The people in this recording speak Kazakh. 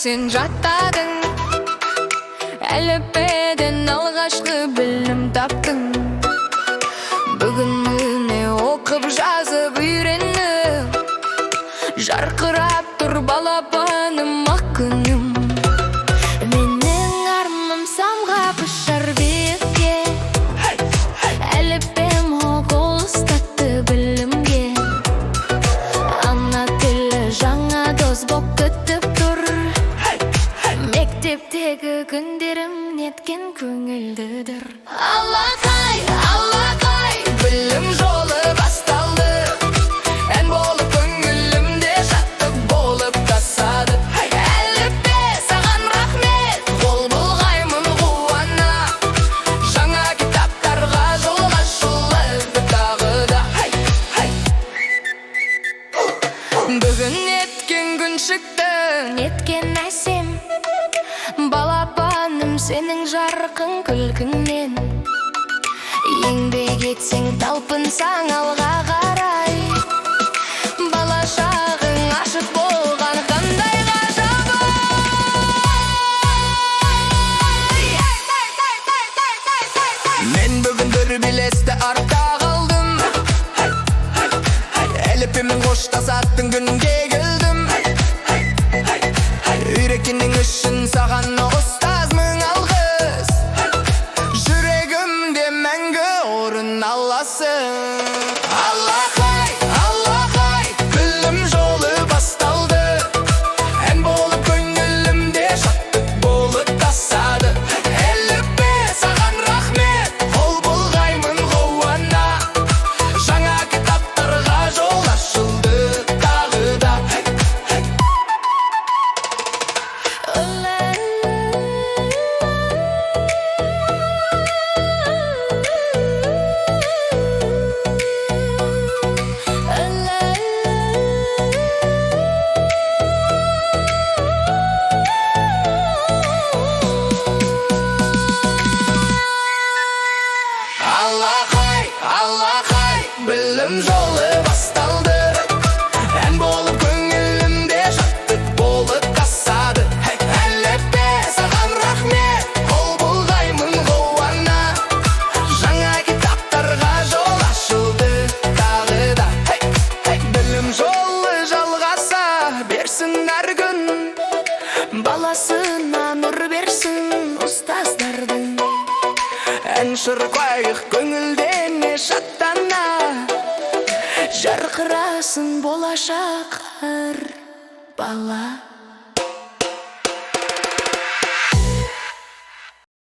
sen жаттадың, әліппеден алғашқы білім таптың. Бүгін міне оқып жазып үйреніп, жарқырап тұр балапаным ақ күнім. Менің армым самғап ұшар биікке, әліппем оқылыс тәтті білімге. Ана тілі жаңа дос боп күтіп тұр, мектептегі күндерім неткен көңілдідір. Алақай, білім жолы басталды, ән болып көңілімде шаттық болып тасады. Әліппе саған рахмет, қол бұлғаймын қуана, жаңа кітаптарға жол ашылды тағы да. Бүгін неткен күн шықты, неткен әсем, балапаным сенің жарқын күлкіңнен. Еңбек етсең талпынсаң алға қарай, балашағың ашық болған қандай ғажап. Мен бүгін бір белесті артта қалдым, әліппемен қоштасатын күнге келдім. Үйреткенің үшін саған ұстаз мың алғыс, жүрегімде мәңгі орын аласың. Алақай, білім жолы басталды, ән болып көңілімде шаттық болып тасады. Әліппе саған рахмет, қол бұлғаймын қуана, жаңа кітаптарға жол ашылды тағы да. Алақай, білім жолы басталды, ән болып көңілімде шаттық болып тасады. Әліппе саған рахмет, қол бұлғаймын қуана, жаңа кітаптарға жол ашылды тағы да. Білім жолы жалғаса берсін әр күн, баласына нұр берсін ұстаздардың. Ән шырқайық көңілдене шаттана, жарқырасын болашақ ар бала.